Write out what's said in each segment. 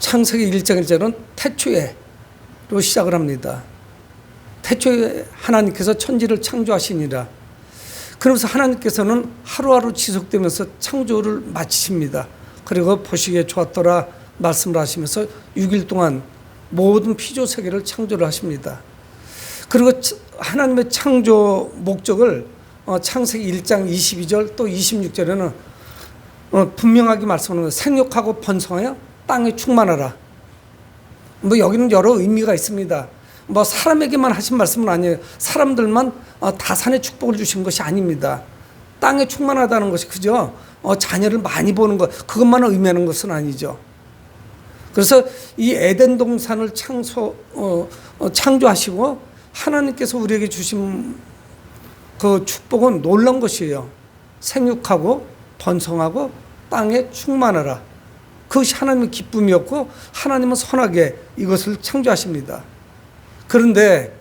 창세기 1장 1절은 태초에로 시작을 합니다. 태초에 하나님께서 천지를 창조하시니라. 그러면서 하나님께서는 하루하루 지속되면서 창조를 마치십니다. 그리고 보시기에 좋았더라 말씀을 하시면서 6일 동안 모든 피조 세계를 창조를 하십니다. 그리고 하나님의 창조 목적을 창세기 1장 22절 또 26절에는 분명하게 말씀하는 거예요. 생육하고 번성하여 땅에 충만하라. 여기는 여러 의미가 있습니다. 사람에게만 하신 말씀은 아니에요. 사람들만 다산의 축복을 주신 것이 아닙니다. 땅에 충만하다는 것이 그저 자녀를 많이 보는 것, 그것만 의미하는 것은 아니죠. 그래서 이 에덴 동산을 창조하시고 하나님께서 우리에게 주신 그 축복은 놀라운 것이에요. 생육하고 번성하고 땅에 충만하라. 그것이 하나님의 기쁨이었고 하나님은 선하게 이것을 창조하십니다. 그런데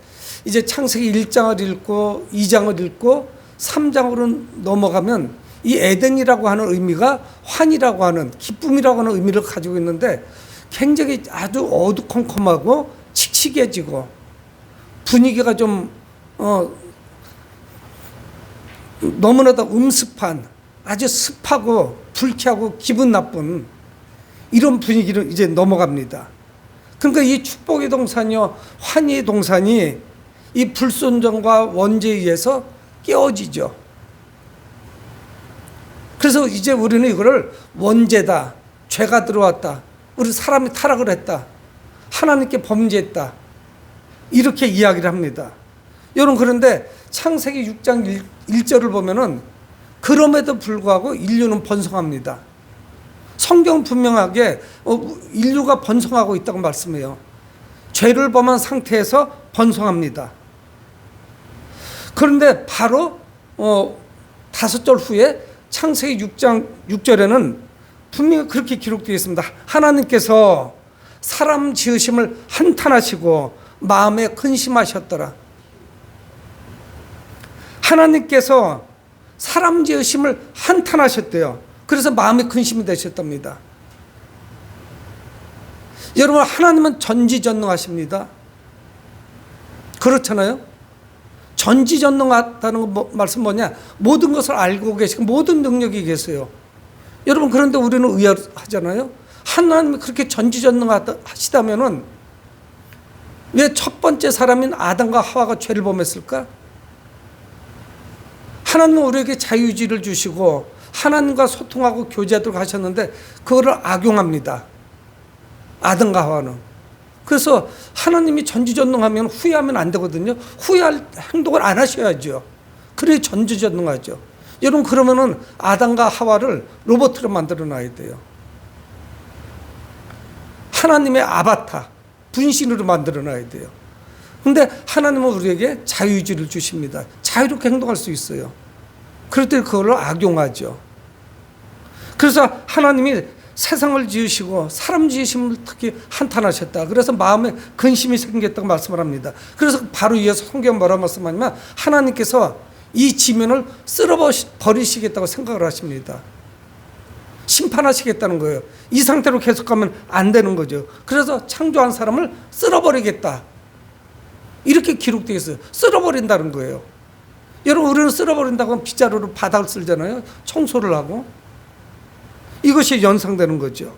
이제 창세기 1장을 읽고 2장을 읽고 3장으로 넘어가면 이 에덴이라고 하는 의미가 환이라고 하는 기쁨이라고 하는 의미를 가지고 있는데 굉장히 아주 어두컴컴하고 칙칙해지고 분위기가 좀 너무나도 음습한 아주 습하고 불쾌하고 기분 나쁜 이런 분위기를 이제 넘어갑니다. 그러니까 이 축복의 동산이요 환희의 동산이 이 불순종과 원죄에 의해서 깨어지죠. 그래서 이제 우리는 이거를 원죄다, 죄가 들어왔다, 우리 사람이 타락을 했다, 하나님께 범죄했다, 이렇게 이야기를 합니다. 여러분, 그런데 창세기 6장 1절을 보면은 그럼에도 불구하고 인류는 번성합니다. 성경은 분명하게 인류가 번성하고 있다고 말씀해요. 죄를 범한 상태에서 번성합니다. 그런데 바로 5절 후에 창세기 6장 6절에는 분명히 그렇게 기록되어 있습니다. 하나님께서 사람 지으심을 한탄하시고 마음에 근심하셨더라. 하나님께서 사람 지으심을 한탄하셨대요. 그래서 마음에 근심이 되셨답니다. 여러분, 하나님은 전지전능하십니다. 그렇잖아요. 전지전능하다는 말씀 뭐냐? 모든 것을 알고 계시고 모든 능력이 계세요. 여러분, 그런데 우리는 의아하잖아요. 하나님이 그렇게 전지전능하시다면은 왜 첫 번째 사람인 아담과 하와가 죄를 범했을까? 하나님은 우리에게 자유의지를 주시고 하나님과 소통하고 교제하도록 하셨는데 그거를 악용합니다. 아담과 하와는. 그래서 하나님이 전지전능하면 후회하면 안 되거든요. 후회할 행동을 안 하셔야죠. 그래야 전지전능하죠. 여러분, 그러면은 아담과 하와를 로봇으로 만들어 놔야 돼요. 하나님의 아바타, 분신으로 만들어 놔야 돼요. 근데 하나님은 우리에게 자유의지를 주십니다. 자유롭게 행동할 수 있어요. 그럴 때 그걸 악용하죠. 그래서 하나님이 세상을 지으시고 사람 지으심을 특히 한탄하셨다. 그래서 마음에 근심이 생겼다고 말씀을 합니다. 그래서 바로 이어서 성경 뭐라고 말씀하냐면 하나님께서 이 지면을 쓸어버리시겠다고 생각을 하십니다. 심판하시겠다는 거예요. 이 상태로 계속 가면 안 되는 거죠. 그래서 창조한 사람을 쓸어버리겠다. 이렇게 기록되어 있어요. 쓸어버린다는 거예요. 여러분, 우리는 쓸어버린다고 하면 빗자루로 바닥을 쓸잖아요. 청소를 하고. 이것이 연상되는 거죠.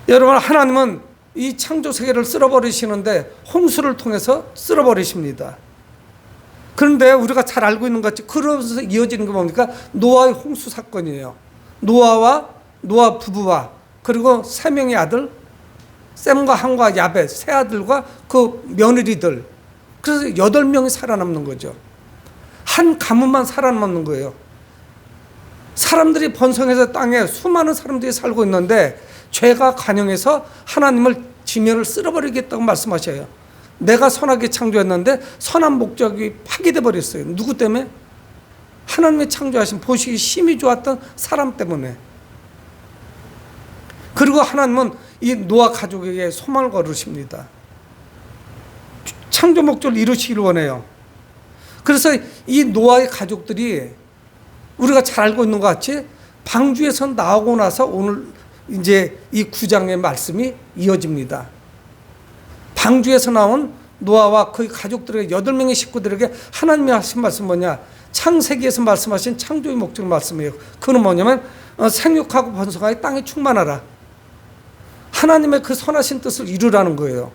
여러분, 하나님은 이 창조 세계를 쓸어버리시는데 홍수를 통해서 쓸어버리십니다. 그런데 우리가 잘 알고 있는 것 같이 그러면서 이어지는 게 뭡니까? 노아의 홍수 사건이에요. 노아 부부와 그리고 3명의 아들 셈과 함과 야벳 세 아들과 그 며느리들, 그래서 8명이 살아남는 거죠. 한 가문만 살아남는 거예요. 사람들이 번성해서 땅에 수많은 사람들이 살고 있는데 죄가 관영해서 하나님을 지면을 쓸어버리겠다고 말씀하셔요. 내가 선하게 창조했는데 선한 목적이 파괴돼 버렸어요. 누구 때문에? 하나님의 창조하신 보시기 심히 좋았던 사람 때문에. 그리고 하나님은 이 노아 가족에게 소망을 걸으십니다. 창조 목적을 이루시기를 원해요. 그래서 이 노아의 가족들이 우리가 잘 알고 있는 것 같이 방주에서 나오고 나서 오늘 이제 이 9장의 말씀이 이어집니다. 방주에서 나온 노아와 그의 가족들에게 8명의 식구들에게 하나님이 하신 말씀 뭐냐? 창세기에서 말씀하신 창조의 목적을 말씀해요. 그는 뭐냐면 생육하고 번성하여 땅에 충만하라. 하나님의 그 선하신 뜻을 이루라는 거예요.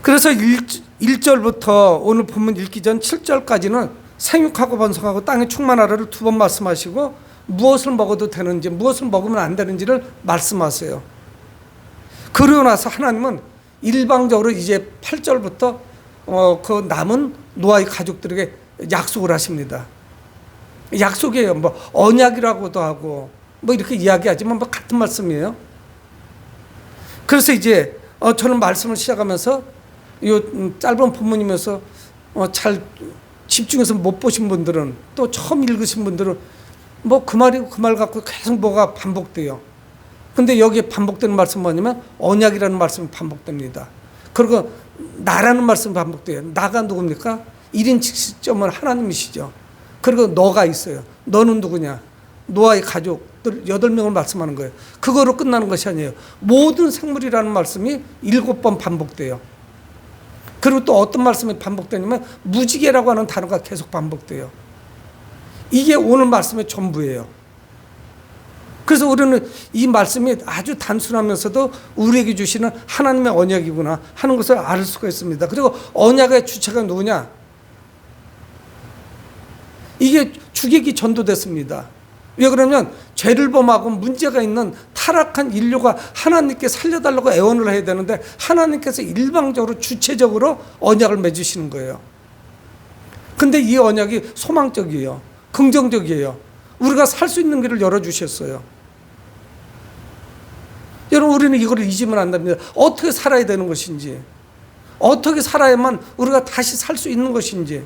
그래서 1절부터 오늘 본문 읽기 전 7절까지는 생육하고 번성하고 땅에 충만하라를 2번 말씀하시고 무엇을 먹어도 되는지 무엇을 먹으면 안 되는지를 말씀하세요. 그러고 나서 하나님은 일방적으로 이제 8절부터 그 남은 노아의 가족들에게 약속을 하십니다. 약속이에요. 뭐 언약이라고도 하고 뭐 이렇게 이야기하지만 뭐 같은 말씀이에요. 그래서 이제 저는 말씀을 시작하면서 이 짧은 본문이면서 잘 집중해서 못 보신 분들은 또 처음 읽으신 분들은 뭐 그 말이고 그 말 갖고 계속 뭐가 반복돼요. 근데 여기에 반복되는 말씀은 뭐냐면 언약이라는 말씀이 반복됩니다. 그리고 나라는 말씀이 반복돼요. 나가 누굽니까? 1인 직시점은 하나님이시죠. 그리고 너가 있어요. 너는 누구냐? 노아의 가족들 8명을 말씀하는 거예요. 그거로 끝나는 것이 아니에요. 모든 생물이라는 말씀이 7번 반복돼요. 그리고 또 어떤 말씀이 반복되냐면 무지개라고 하는 단어가 계속 반복돼요. 이게 오늘 말씀의 전부예요. 그래서 우리는 이 말씀이 아주 단순하면서도 우리에게 주시는 하나님의 언약이구나 하는 것을 알 수가 있습니다. 그리고 언약의 주체가 누구냐? 이게 주객이 전도됐습니다. 왜 그러면 죄를 범하고 문제가 있는 타락한 인류가 하나님께 살려달라고 애원을 해야 되는데 하나님께서 일방적으로 주체적으로 언약을 맺으시는 거예요. 근데 이 언약이 소망적이에요. 긍정적이에요. 우리가 살 수 있는 길을 열어주셨어요. 여러분, 우리는 이걸 잊으면 안 됩니다. 어떻게 살아야 되는 것인지, 어떻게 살아야만 우리가 다시 살 수 있는 것인지,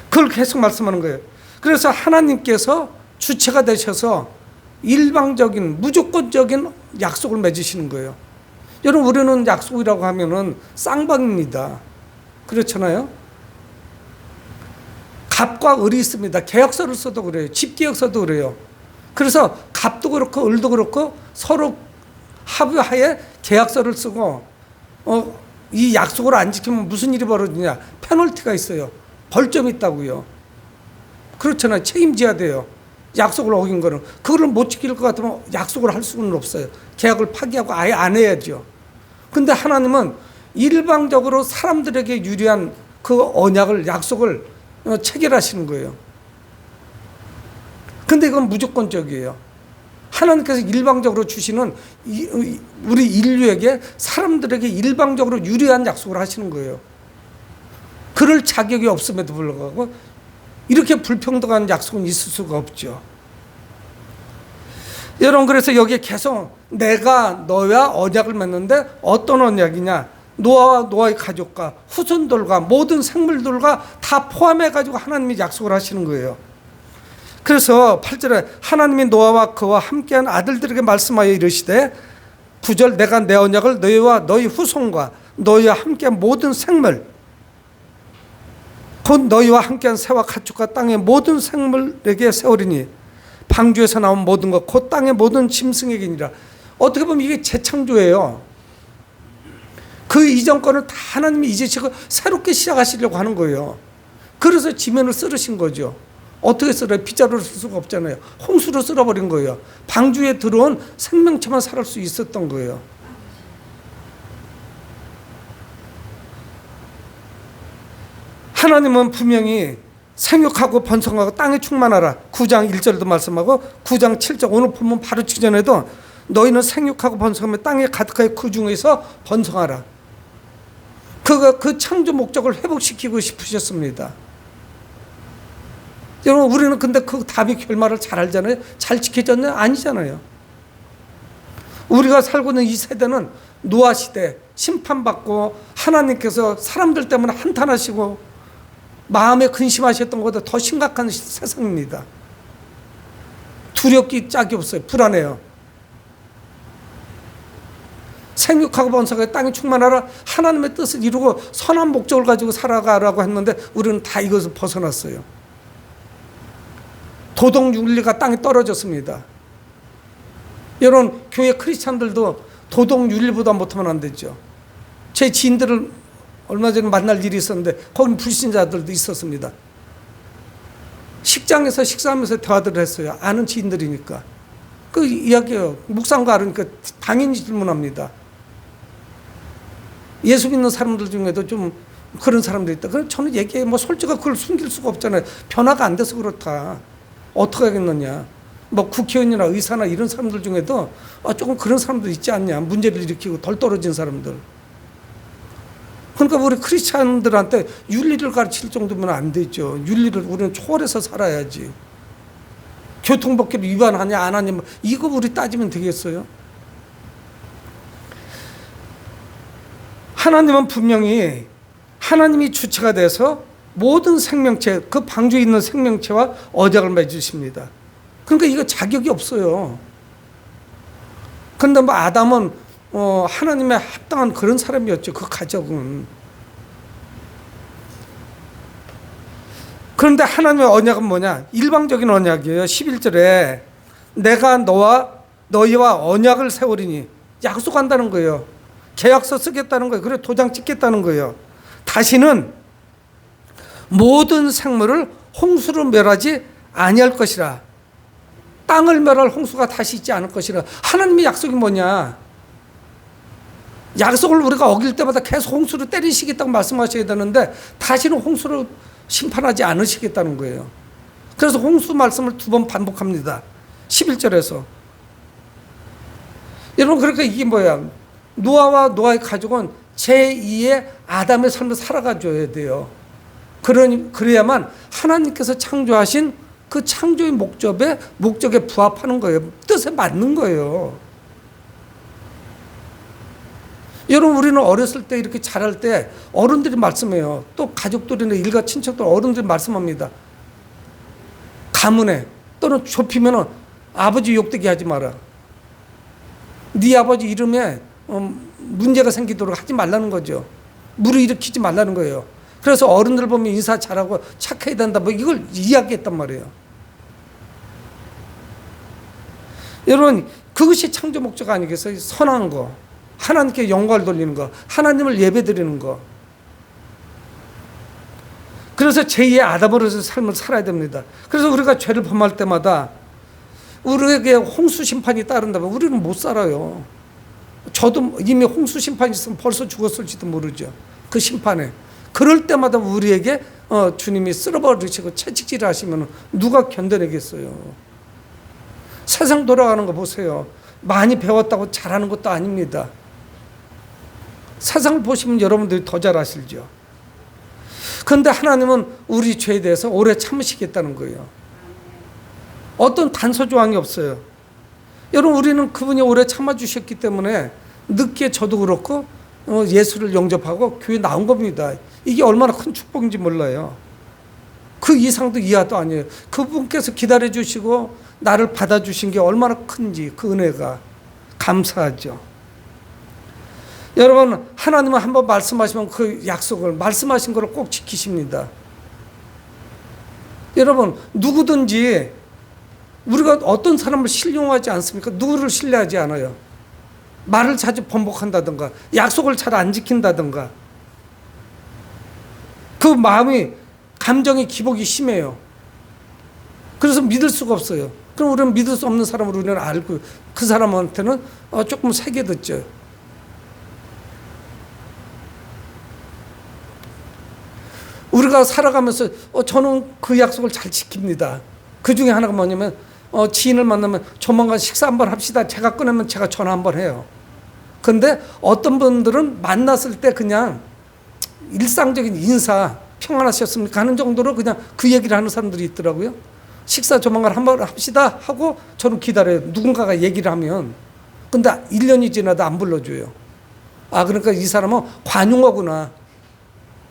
그걸 계속 말씀하는 거예요. 그래서 하나님께서 주체가 되셔서 일방적인 무조건적인 약속을 맺으시는 거예요. 여러분, 우리는 약속이라고 하면은 쌍방입니다. 그렇잖아요. 갑과 을이 있습니다. 계약서를 써도 그래요. 집계약서도 그래요. 그래서 갑도 그렇고 을도 그렇고 서로 합의하에 계약서를 쓰고 이 약속을 안 지키면 무슨 일이 벌어지냐? 페널티가 있어요. 벌점이 있다고요. 그렇잖아요. 책임져야 돼요. 약속을 어긴 거는. 그거를 못 지킬 것 같으면 약속을 할 수는 없어요. 계약을 파기하고 아예 안 해야죠. 근데 하나님은 일방적으로 사람들에게 유리한 그 언약을, 약속을 체결하시는 거예요. 근데 이건 무조건적이에요. 하나님께서 일방적으로 주시는 우리 인류에게, 사람들에게 일방적으로 유리한 약속을 하시는 거예요. 그럴 자격이 없음에도 불구하고 이렇게 불평등한 약속은 있을 수가 없죠. 여러분, 그래서 여기에 계속 내가 너와 언약을 맺는데 어떤 언약이냐? 노아와 노아의 가족과 후손들과 모든 생물들과 다 포함해가지고 하나님이 약속을 하시는 거예요. 그래서 8절에 하나님이 노아와 그와 함께한 아들들에게 말씀하여 이르시되 9절 내가 내 언약을 너희와 너희 후손과 너희와 함께한 모든 생물 곧 너희와 함께한 새와 가축과 땅의 모든 생물에게 세우리니 방주에서 나온 모든 것 곧 땅의 모든 짐승에게니라. 어떻게 보면 이게 재창조예요. 그 이전 거를 다 하나님이 잊으시고 새롭게 시작하시려고 하는 거예요. 그래서 지면을 쓸으신 거죠. 어떻게 쓸어요? 빗자루로 쓸 수가 없잖아요. 홍수로 쓸어버린 거예요. 방주에 들어온 생명체만 살을 수 있었던 거예요. 하나님은 분명히 생육하고 번성하고 땅에 충만하라 9장 1절도 말씀하고 9장 7절 오늘 본문 바로 직전에도 너희는 생육하고 번성하며 땅에 가득하여 그 중에서 번성하라. 그 창조 목적을 회복시키고 싶으셨습니다. 여러분, 우리는 근데 그 답이 결말을 잘 알잖아요. 잘 지켜졌나요? 아니잖아요. 우리가 살고 있는 이 세대는 노아 시대 심판받고 하나님께서 사람들 때문에 한탄하시고 마음에 근심하셨던 것보다 더 심각한 세상입니다. 두렵기 짝이 없어요. 불안해요. 생육하고 번성하여 땅이 충만하라. 하나님의 뜻을 이루고 선한 목적을 가지고 살아가라고 했는데 우리는 다 이것을 벗어났어요. 도덕 윤리가 땅에 떨어졌습니다. 이런 교회 크리스찬들도 도덕 윤리보다 못하면 안 되죠. 제 지인들을 얼마 전에 만날 일이 있었는데 거기 불신자들도 있었습니다. 식장에서 식사하면서 대화들을 했어요. 아는 지인들이니까. 그 이야기예요. 묵상과 그러니까 당연히 질문합니다. 예수 믿는 사람들 중에도 좀 그런 사람들이 있다. 그럼 저는 얘기해. 뭐 솔직히 그걸 숨길 수가 없잖아요. 변화가 안 돼서 그렇다. 어떻게 하겠느냐. 뭐 국회의원이나 의사나 이런 사람들 중에도 조금 그런 사람들 있지 않냐. 문제를 일으키고 덜 떨어진 사람들. 그러니까 우리 크리스찬들한테 윤리를 가르칠 정도면 안 되죠. 윤리를 우리는 초월해서 살아야지. 교통법규를 위반하냐 안 하냐 이거 우리 따지면 되겠어요? 하나님은 분명히 하나님이 주체가 돼서 모든 생명체, 그 방주에 있는 생명체와 언약을 맺으십니다. 그러니까 이거 자격이 없어요. 그런데 뭐 아담은 하나님의 합당한 그런 사람이었죠. 그 가족은. 그런데 하나님의 언약은 뭐냐? 일방적인 언약이에요. 11절에 내가 너희와 언약을 세우리니 약속한다는 거예요. 계약서 쓰겠다는 거예요. 그래 도장 찍겠다는 거예요. 다시는 모든 생물을 홍수로 멸하지 아니할 것이라. 땅을 멸할 홍수가 다시 있지 않을 것이라. 하나님의 약속이 뭐냐? 약속을 우리가 어길 때마다 계속 홍수로 때리시겠다고 말씀하셔야 되는데 다시는 홍수로 심판하지 않으시겠다는 거예요. 그래서 홍수 말씀을 2번 반복합니다. 11절에서. 여러분 그러니까 이게 뭐야? 노아와 노아의 가족은 제2의 아담의 삶을 살아가 줘야 돼요. 그래야만 하나님께서 창조하신 그 창조의 목적에 부합하는 거예요. 뜻에 맞는 거예요. 여러분 우리는 어렸을 때 이렇게 자랄 때 어른들이 말씀해요. 또 가족들이나 일가 친척들 어른들이 말씀합니다. 가문에 또는 좁히면 아버지 욕되게 하지 마라. 네 아버지 이름에 문제가 생기도록 하지 말라는 거죠. 물을 일으키지 말라는 거예요. 그래서 어른들 보면 인사 잘하고 착해야 된다 뭐 이걸 이야기했단 말이에요. 여러분 그것이 창조 목적 아니겠어요? 선한 거, 하나님께 영광을 돌리는 거, 하나님을 예배드리는 거. 그래서 제2의 아담으로서 삶을 살아야 됩니다. 그래서 우리가 죄를 범할 때마다 우리에게 홍수 심판이 따른다면 우리는 못 살아요. 저도 이미 홍수 심판이 있으면 벌써 죽었을지도 모르죠. 그 심판에. 그럴 때마다 우리에게 주님이 쓸어버리시고 채찍질 하시면 누가 견뎌내겠어요. 세상 돌아가는 거 보세요. 많이 배웠다고 잘하는 것도 아닙니다. 세상을 보시면 여러분들이 더 잘 아시죠. 그런데 하나님은 우리 죄에 대해서 오래 참으시겠다는 거예요. 어떤 단서 조항이 없어요. 여러분 우리는 그분이 오래 참아주셨기 때문에 늦게 저도 그렇고 예수를 영접하고 교회 나온 겁니다. 이게 얼마나 큰 축복인지 몰라요. 그 이상도 이하도 아니에요. 그분께서 기다려주시고 나를 받아주신 게 얼마나 큰지 그 은혜가 감사하죠. 여러분 하나님은 한번 말씀하시면 그 약속을 말씀하신 것을 꼭 지키십니다. 여러분 누구든지 우리가 어떤 사람을 신용하지 않습니까? 누구를 신뢰하지 않아요. 말을 자주 번복한다든가 약속을 잘 안 지킨다든가 그 마음이 감정이 기복이 심해요. 그래서 믿을 수가 없어요. 그럼 우리는 믿을 수 없는 사람을 우리는 알고 그 사람한테는 조금 세게 듣죠. 우리가 살아가면서 저는 그 약속을 잘 지킵니다. 그 중에 하나가 뭐냐면 지인을 만나면 조만간 식사 한번 합시다. 제가 꺼내면 제가 전화 한번 해요. 그런데 어떤 분들은 만났을 때 그냥 일상적인 인사 평안하셨습니까 하는 정도로 그냥 그 얘기를 하는 사람들이 있더라고요. 식사 조만간 한번 합시다 하고 저는 기다려요. 누군가가 얘기를 하면. 근데 1년이 지나도 안 불러줘요. 아 그러니까 이 사람은 관용어구나.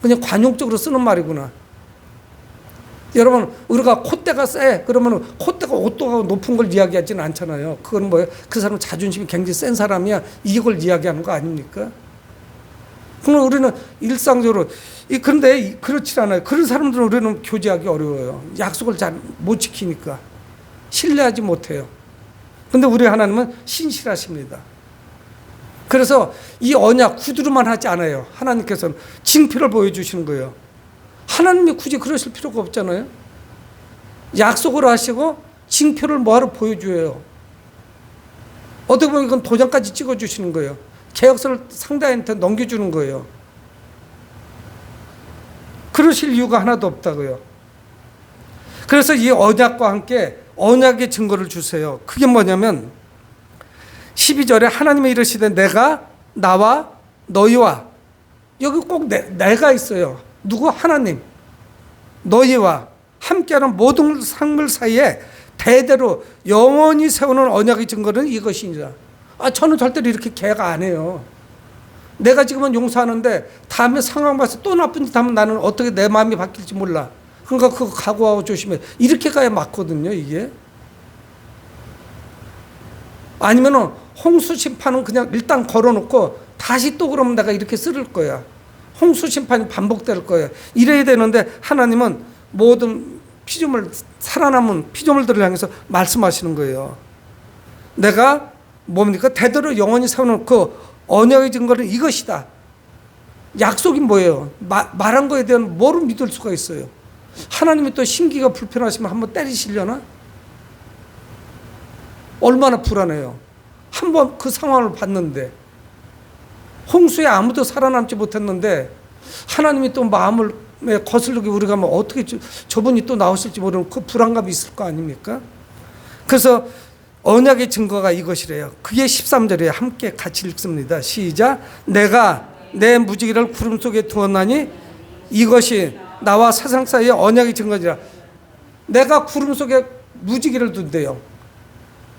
그냥 관용적으로 쓰는 말이구나. 여러분 우리가 콧대가 세 그러면 콧대가 5도가 높은 걸 이야기하지는 않잖아요. 그건 뭐예요? 그 사람은 자존심이 굉장히 센 사람이야. 이걸 이야기하는 거 아닙니까? 그럼 우리는 일상적으로 그런데 그렇지 않아요. 그런 사람들은 우리는 교제하기 어려워요. 약속을 잘 못 지키니까. 신뢰하지 못해요. 근데 우리 하나님은 신실하십니다. 그래서 이 언약 구두로만 하지 않아요. 하나님께서는 징표를 보여주시는 거예요. 하나님이 굳이 그러실 필요가 없잖아요. 약속을 하시고 징표를 뭐하러 보여줘요. 어떻게 보면 이건 도장까지 찍어주시는 거예요. 계약서를 상대한테 넘겨주는 거예요. 그러실 이유가 하나도 없다고요. 그래서 이 언약과 함께 언약의 증거를 주세요. 그게 뭐냐면 12절에 하나님이 이르시되 내가 나와 너희와, 여기 꼭 내가 있어요. 누구? 하나님. 너희와 함께하는 모든 생물 사이에 대대로 영원히 세우는 언약의 증거는 이것이니라. 저는 절대로 이렇게 계약 안 해요. 내가 지금은 용서하는데 다음에 상황 봐서 또 나쁜 짓 하면 나는 어떻게 내 마음이 바뀔지 몰라. 그러니까 그거 각오하고 조심해. 이렇게 가야 맞거든요, 이게. 아니면은 홍수 심판은 그냥 일단 걸어놓고 다시 또 그러면 내가 이렇게 쓸 거야. 홍수 심판이 반복될 거야. 이래야 되는데 하나님은 모든 피조물, 살아남은 피조물들을 향해서 말씀하시는 거예요. 내가 뭡니까? 대대로 영원히 세우는 그 언약의 증거는 이것이다. 약속이 뭐예요? 말한 거에 대한 뭐를 믿을 수가 있어요? 하나님이 또 심기가 불편하시면 한번 때리시려나? 얼마나 불안해요. 한번 그 상황을 봤는데 홍수에 아무도 살아남지 못했는데 하나님이 또 마음을 거슬리게 우리가 뭐 어떻게 저분이 또 나오실지 모르는 그 불안감이 있을 거 아닙니까? 그래서 언약의 증거가 이것이래요. 그게 13절에 함께 같이 읽습니다. 시작. 내가 내 무지개를 구름 속에 두었나니 이것이 나와 세상 사이의 언약의 증거지라. 내가 구름 속에 무지개를 둔대요.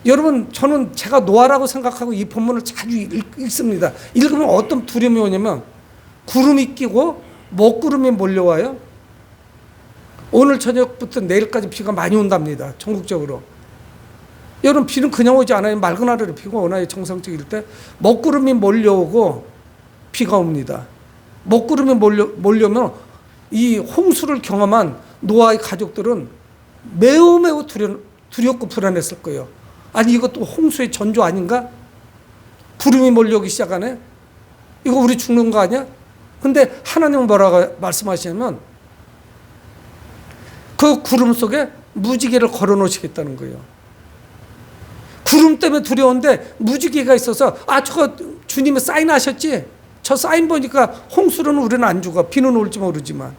여러분, 저는 제가 노아라고 생각하고 이 본문을 자주 읽습니다. 읽으면 어떤 두려움이 오냐면 구름이 끼고 먹구름이 몰려와요. 오늘 저녁부터 내일까지 비가 많이 온답니다. 전국적으로. 여러분, 비는 그냥 오지 않아요. 맑은 하늘에 비가 오나요? 정상적일 때 먹구름이 몰려오고 비가 옵니다. 먹구름이 몰려오면 이 홍수를 경험한 노아의 가족들은 매우 매우 두렵고 불안했을 거예요. 아니, 이것도 홍수의 전조 아닌가? 구름이 몰려오기 시작하네? 이거 우리 죽는 거 아니야? 근데 하나님은 뭐라고 말씀하시냐면 그 구름 속에 무지개를 걸어 놓으시겠다는 거예요. 구름 때문에 두려운데 무지개가 있어서 저거 주님이 사인하셨지? 저 사인 보니까 홍수로는 우리는 안 죽어. 비는 올지 모르지만.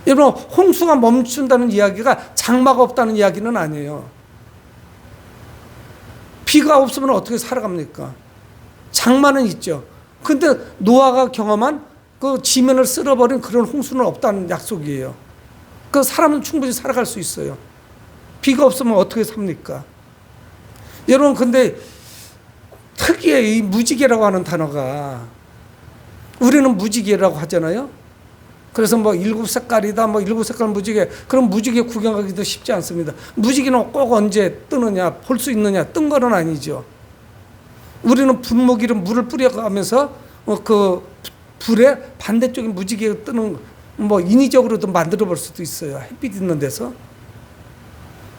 여러분, 홍수가 멈춘다는 이야기가 장마가 없다는 이야기는 아니에요. 비가 없으면 어떻게 살아갑니까? 장마는 있죠. 근데 노아가 경험한 그 지면을 쓸어버린 그런 홍수는 없다는 약속이에요. 그 사람은 충분히 살아갈 수 있어요. 비가 없으면 어떻게 삽니까? 여러분, 근데 특이해. 이 무지개라고 하는 단어가, 우리는 무지개라고 하잖아요. 그래서 뭐 7색깔이다, 뭐 7색깔 무지개. 그럼 무지개 구경하기도 쉽지 않습니다. 무지개는 꼭 언제 뜨느냐, 볼 수 있느냐, 뜬 거는 아니죠. 우리는 분무기로 물을 뿌려가면서 그 불에 반대쪽에 무지개가 뜨는, 뭐 인위적으로도 만들어 볼 수도 있어요. 햇빛 있는 데서.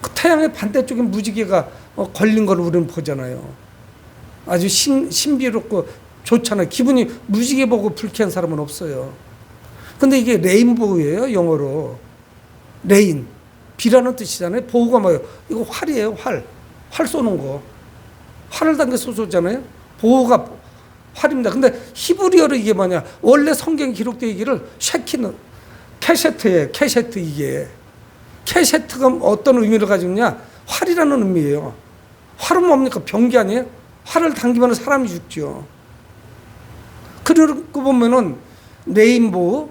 그 태양의 반대쪽에 무지개가 걸린 걸 우리는 보잖아요. 아주 신비롭고 좋잖아요. 기분이, 무지개 보고 불쾌한 사람은 없어요. 근데 이게 레인보우예요, 영어로. 레인, 비라는 뜻이잖아요. 보우가 뭐예요? 이거 활이에요, 활. 활 쏘는 거. 활을 당겨서 쏘잖아요. 보우가 활입니다. 근데 히브리어로 이게 뭐냐? 원래 성경에 기록되어 있기를 쉐키는 캐세트예요. 캐세트, 이게. 캐세트가 어떤 의미를 가지고 있냐? 활이라는 의미예요. 활은 뭡니까? 병기 아니에요? 활을 당기면 사람이 죽죠. 그러고 보면은 레인보우,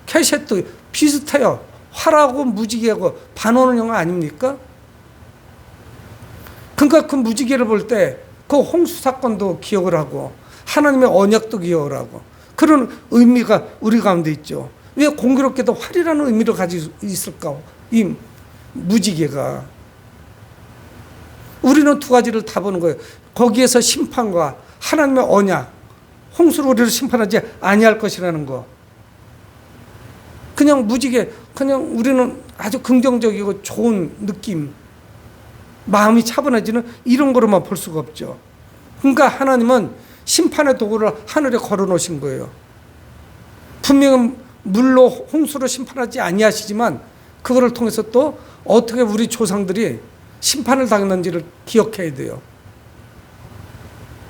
캐세트 비슷해요. 활하고 무지개하고 반오는 영화 아닙니까? 그러니까 그 무지개를 볼 때 그 홍수 사건도 기억을 하고 하나님의 언약도 기억을 하고 그런 의미가 우리 가운데 있죠. 왜 공교롭게도 활이라는 의미를 가지고 있을까? 이 무지개가. 우리는 두 가지를 다 보는 거예요. 거기에서 심판과 하나님의 언약, 홍수로 우리를 심판하지 아니할 것이라는 거. 그냥 그냥 무지개, 그냥 우리는 아주 긍정적이고 좋은 느낌, 마음이 차분해지는 이런 거로만 볼 수가 없죠. 그러니까 하나님은 심판의 도구를 하늘에 걸어 놓으신 거예요. 분명히 물로 홍수로 심판하지 아니하시지만 그거를 통해서 또 어떻게 우리 조상들이 심판을 당했는지를 기억해야 돼요.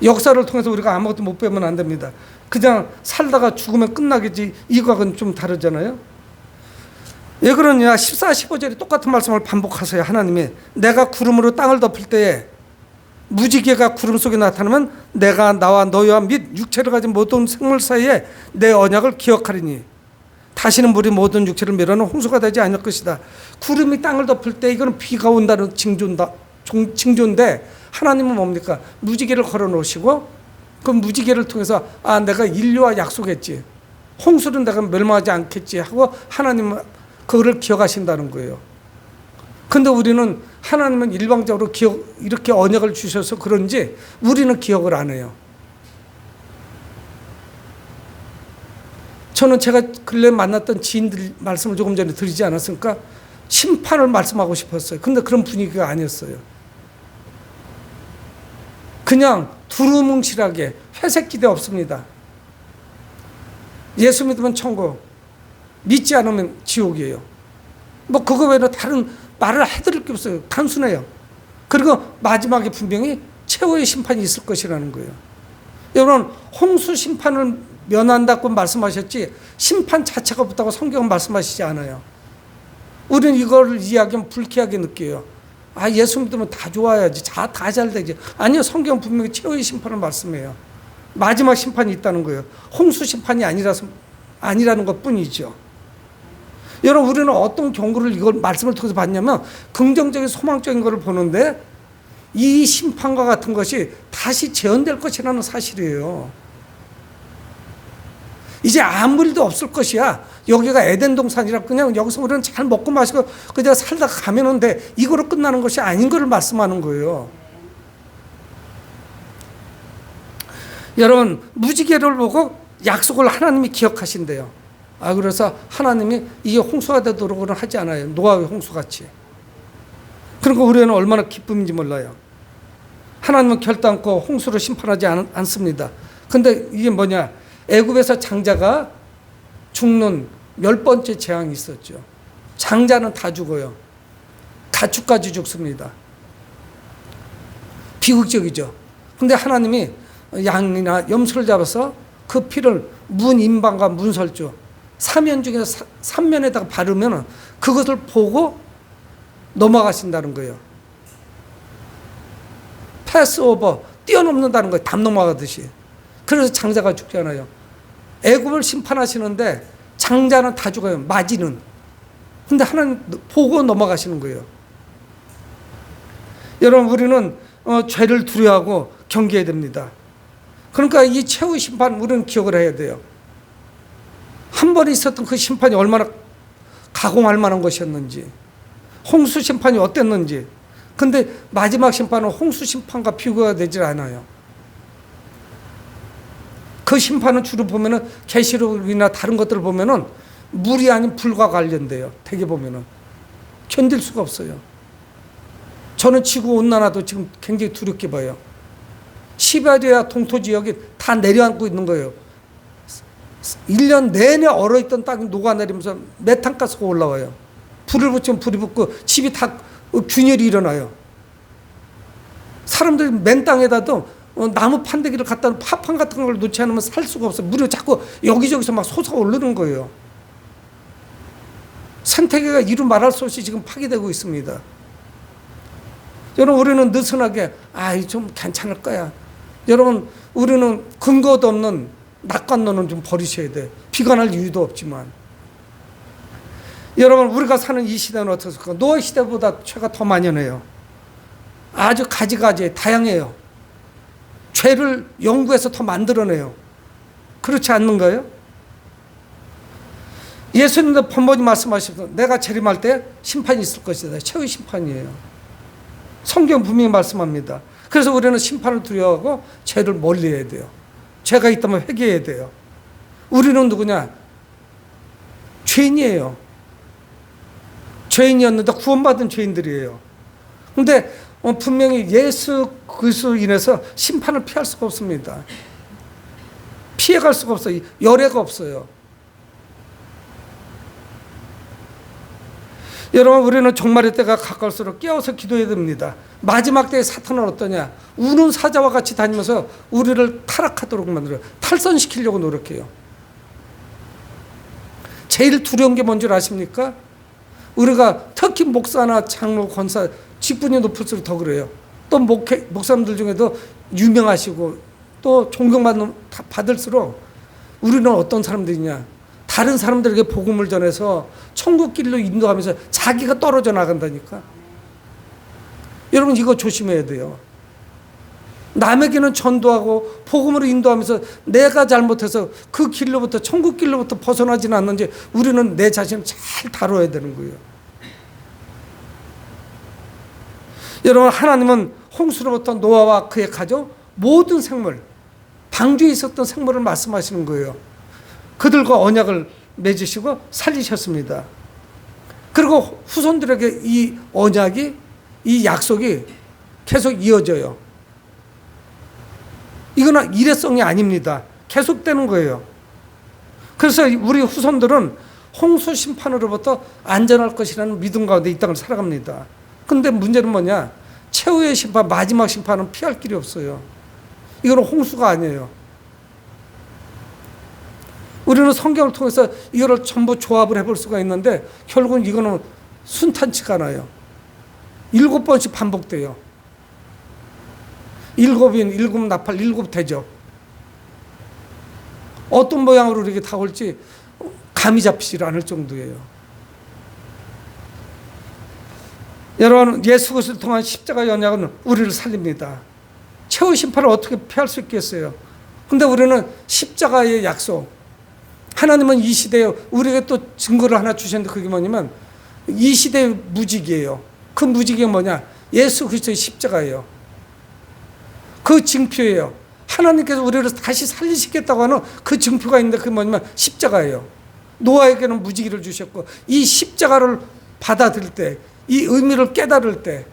역사를 통해서 우리가 아무것도 못 배우면 안 됩니다. 그냥 살다가 죽으면 끝나겠지, 이거하고는 좀 다르잖아요. 왜 그러냐, 14, 15절이 똑같은 말씀을 반복하세요. 하나님이 내가 구름으로 땅을 덮을 때에 무지개가 구름 속에 나타나면 내가 나와 너희와 및 육체를 가진 모든 생물 사이에 내 언약을 기억하리니 다시는 물이 모든 육체를 밀어는 홍수가 되지 않을 것이다. 구름이 땅을 덮을 때 이거는 비가 온다는 징조인데 하나님은 뭡니까? 무지개를 걸어 놓으시고 그 무지개를 통해서 내가 인류와 약속했지, 홍수는 내가 멸망하지 않겠지 하고 하나님은 그거를 기억하신다는 거예요. 근데 우리는 하나님은 일방적으로 이렇게 언약을 주셔서 그런지 우리는 기억을 안 해요. 저는 제가 근래 만났던 지인들 말씀을 조금 전에 드리지 않았습니까? 심판을 말씀하고 싶었어요. 근데 그런 분위기가 아니었어요. 그냥 두루뭉실하게 회색 기대 없습니다. 예수 믿으면 천국, 믿지 않으면 지옥이에요. 뭐 그거 외에는 다른 말을 해드릴 게 없어요. 단순해요. 그리고 마지막에 분명히 최후의 심판이 있을 것이라는 거예요. 여러분, 홍수 심판을 면한다고 말씀하셨지 심판 자체가 없다고 성경은 말씀하시지 않아요. 우리는 이걸 이야기하면 불쾌하게 느껴요. 예수 믿으면 다 좋아야지, 다 잘 되지. 아니요, 성경은 분명히 최후의 심판을 말씀해요. 마지막 심판이 있다는 거예요. 홍수 심판이 아니라는 것 뿐이죠. 여러분, 우리는 어떤 경고를 이걸 말씀을 통해서 봤냐면 긍정적인 소망적인 것을 보는데 이 심판과 같은 것이 다시 재현될 것이라는 사실이에요. 이제 아무 일도 없을 것이야. 여기가 에덴 동산이라 그냥 여기서 우리는 잘 먹고 마시고 그냥 살다가 가면 돼. 이거로 끝나는 것이 아닌 것을 말씀하는 거예요. 여러분, 무지개를 보고 약속을 하나님이 기억하신대요. 그래서 하나님이 이게 홍수가 되도록은 하지 않아요. 노아의 홍수같이. 그러니까 우리는 얼마나 기쁨인지 몰라요. 하나님은 결단코 홍수를 심판하지 않습니다. 근데 이게 뭐냐, 애굽에서 장자가 죽는 10번째 재앙이 있었죠. 장자는 다 죽어요. 가축까지 죽습니다. 비극적이죠. 근데 하나님이 양이나 염소를 잡아서 그 피를 문 임방과 문설주 3면 중에서 3면에다가 바르면 그것을 보고 넘어가신다는 거예요. 패스오버, 뛰어넘는다는 거예요. 담 넘어가듯이. 그래서 장자가 죽잖아요. 애굽을 심판하시는데 장자는 다 죽어요. 마지는. 근데 하나님 보고 넘어가시는 거예요. 여러분, 우리는 죄를 두려워하고 경계해야 됩니다. 그러니까 이 최후의 심판 우리는 기억을 해야 돼요. 한 번 있었던 그 심판이 얼마나 가공할 만한 것이었는지, 홍수 심판이 어땠는지. 근데 마지막 심판은 홍수 심판과 비교가 되질 않아요. 그 심판은 주로 보면은 계시록이나 다른 것들을 보면은 물이 아닌 불과 관련돼요. 되게 보면은 견딜 수가 없어요. 저는 지구 온난화도 지금 굉장히 두렵게 봐요. 시베리아 동토 지역이 다 내려앉고 있는 거예요. 1년 내내 얼어있던 땅이 녹아내리면서 메탄가스가 올라와요. 불을 붙이면 불이 붙고 집이 다 균열이 일어나요. 사람들이 맨 땅에다도 나무 판대기를 갖다 파판 같은 걸 놓지 않으면 살 수가 없어요. 무려 자꾸 여기저기서 막 솟아오르는 거예요. 생태계가 이루 말할 수 없이 지금 파괴되고 있습니다. 여러분, 우리는 느슨하게 좀 괜찮을 거야. 여러분, 우리는 근거도 없는 낙관론은 좀 버리셔야 돼. 비관할 이유도 없지만. 여러분, 우리가 사는 이 시대는 어떻습니까? 노아 시대보다 죄가 더 만연해요. 아주 가지가지 다양해요. 죄를 연구해서 더 만들어내요. 그렇지 않는가요? 예수님도 번번이 말씀하시면서 내가 재림할 때 심판이 있을 것이다. 최후의 심판이에요. 성경 분명히 말씀합니다. 그래서 우리는 심판을 두려워하고 죄를 멀리해야 돼요. 죄가 있다면 회개해야 돼요. 우리는 누구냐? 죄인이에요. 죄인이었는데 구원받은 죄인들이에요. 근데 분명히 예수 그리스도로 인해서 심판을 피할 수가 없습니다. 피해갈 수가 없어요. 열애가 없어요. 여러분, 우리는 종말의 때가 가까울수록 깨어서 기도해야 됩니다. 마지막 때에 사탄은 어떠냐? 우는 사자와 같이 다니면서 우리를 타락하도록 만들어요. 탈선시키려고 노력해요. 제일 두려운 게 뭔 줄 아십니까? 우리가 특히 목사나 장로, 권사, 직분이 높을수록 더 그래요. 또 목사님들 중에도 유명하시고 또 존경받을수록 우리는 어떤 사람들이냐? 다른 사람들에게 복음을 전해서 천국 길로 인도하면서 자기가 떨어져 나간다니까. 여러분, 이거 조심해야 돼요. 남에게는 전도하고 복음으로 인도하면서 내가 잘못해서 그 길로부터, 천국 길로부터 벗어나지는 않는지 우리는 내 자신을 잘 다뤄야 되는 거예요. 여러분, 하나님은 홍수로부터 노아와 그의 가족 모든 생물, 방주에 있었던 생물을 말씀하시는 거예요. 그들과 언약을 맺으시고 살리셨습니다. 그리고 후손들에게 이 언약이, 이 약속이 계속 이어져요. 이거는 일회성이 아닙니다. 계속되는 거예요. 그래서 우리 후손들은 홍수 심판으로부터 안전할 것이라는 믿음 가운데 이 땅을 살아갑니다. 근데 문제는 뭐냐? 최후의 심판, 마지막 심판은 피할 길이 없어요. 이거는 홍수가 아니에요. 우리는 성경을 통해서 이거를 전부 조합을 해볼 수가 있는데 결국은 이거는 순탄치가 않아요. 7번씩 반복돼요. 7인, 7 나팔, 7 대접. 어떤 모양으로 이렇게 다 올지 감이 잡히지 않을 정도예요. 여러분, 예수 그리스도를 통한 십자가 연약은 우리를 살립니다. 최후 심판을 어떻게 피할 수 있겠어요? 근데 우리는 십자가의 약속, 하나님은 이 시대에 우리에게 또 증거를 하나 주셨는데 그게 뭐냐면 이 시대의 무직이에요. 그 무직이 뭐냐? 예수 그리스도의 십자가예요. 그 증표예요. 하나님께서 우리를 다시 살리시겠다고 하는 그 증표가 있는데 그게 뭐냐면 십자가예요. 노아에게는 무지개를 주셨고 이 십자가를 받아들일 때, 이 의미를 깨달을 때,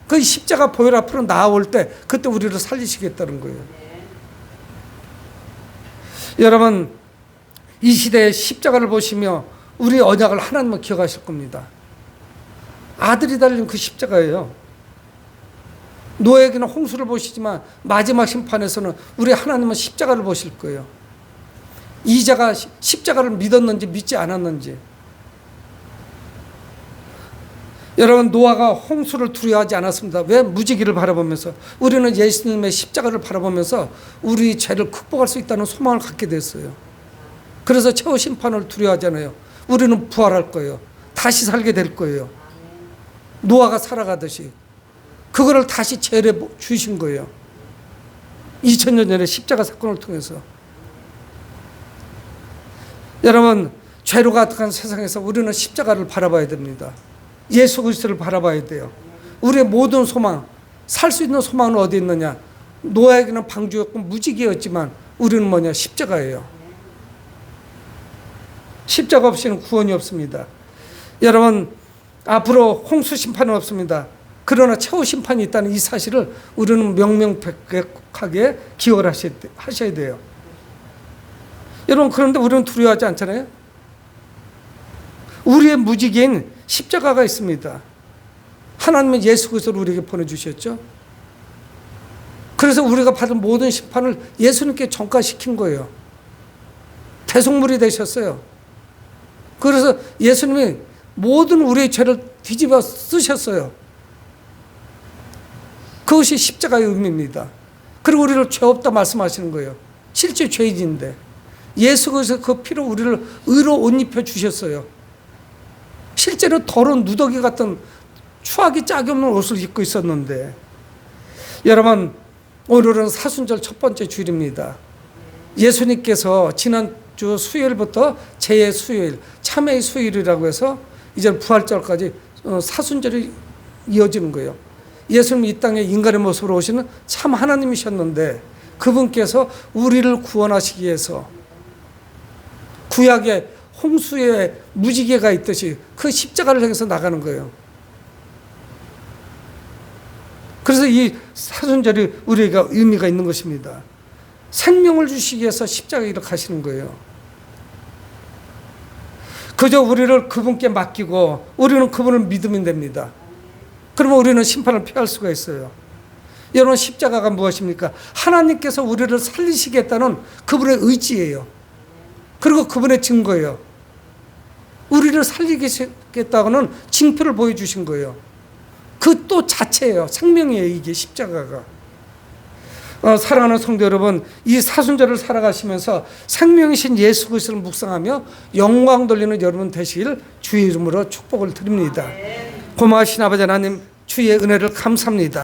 그 십자가 보혈 앞으로 나아올 때 그때 우리를 살리시겠다는 거예요. 여러분, 이 시대의 십자가를 보시며 우리 언약을 하나님은 기억하실 겁니다. 아들이 달린 그 십자가예요. 노아에게는 홍수를 보시지만 마지막 심판에서는 우리 하나님은 십자가를 보실 거예요. 이자가 십자가를 믿었는지 믿지 않았는지. 여러분, 노아가 홍수를 두려워하지 않았습니다. 왜? 무지개를 바라보면서. 우리는 예수님의 십자가를 바라보면서 우리 죄를 극복할 수 있다는 소망을 갖게 됐어요. 그래서 최후 심판을 두려워하잖아요. 우리는 부활할 거예요. 다시 살게 될 거예요. 노아가 살아가듯이. 그거를 다시 재래 주신 거예요. 2000년 전에 십자가 사건을 통해서. 여러분, 죄로 가득한 세상에서 우리는 십자가를 바라봐야 됩니다. 예수 그리스도를 바라봐야 돼요. 우리의 모든 소망, 살 수 있는 소망은 어디 있느냐? 노아에게는 방주였고 무지개였지만 우리는 뭐냐? 십자가예요. 십자가 없이는 구원이 없습니다. 여러분, 앞으로 홍수 심판은 없습니다. 그러나 최후 심판이 있다는 이 사실을 우리는 명명백백하게 기억을 하셔야 돼요. 여러분, 그런데 우리는 두려워하지 않잖아요. 우리의 무지개인 십자가가 있습니다. 하나님은 예수 그리스도를 우리에게 보내주셨죠. 그래서 우리가 받은 모든 심판을 예수님께 전가시킨 거예요. 대속물이 되셨어요. 그래서 예수님이 모든 우리의 죄를 뒤집어 쓰셨어요. 그것이 십자가의 의미입니다. 그리고 우리를 죄 없다 말씀하시는 거예요. 실제 죄인인데 예수께서 그 피로 우리를 의로 옷 입혀 주셨어요. 실제로 더러운 누더기 같은 추하기 짝이 없는 옷을 입고 있었는데. 여러분, 오늘은 사순절 첫 번째 주일입니다. 예수님께서 지난주 수요일부터 제 수요일, 참회의 수요일이라고 해서 이제 부활절까지 사순절이 이어지는 거예요. 예수님이 이 땅에 인간의 모습으로 오시는 참 하나님이셨는데 그분께서 우리를 구원하시기 위해서 구약의 홍수에 무지개가 있듯이 그 십자가를 향해서 나가는 거예요. 그래서 이 사순절이 우리에게 의미가 있는 것입니다. 생명을 주시기 위해서 십자가에 이렇게 가시는 거예요. 그저 우리를 그분께 맡기고 우리는 그분을 믿으면 됩니다. 그러면 우리는 심판을 피할 수가 있어요. 여러분, 십자가가 무엇입니까? 하나님께서 우리를 살리시겠다는 그분의 의지예요. 그리고 그분의 증거예요. 우리를 살리시겠다고는 징표를 보여주신 거예요. 그 또 자체예요. 생명이에요, 이게 십자가가. 사랑하는 성도 여러분, 이 사순절을 살아가시면서 생명이신 예수 그리스도를 묵상하며 영광 돌리는 여러분 되시길 주의 이름으로 축복을 드립니다. 고마우신 아버지 하나님, 주의 은혜를 감사합니다.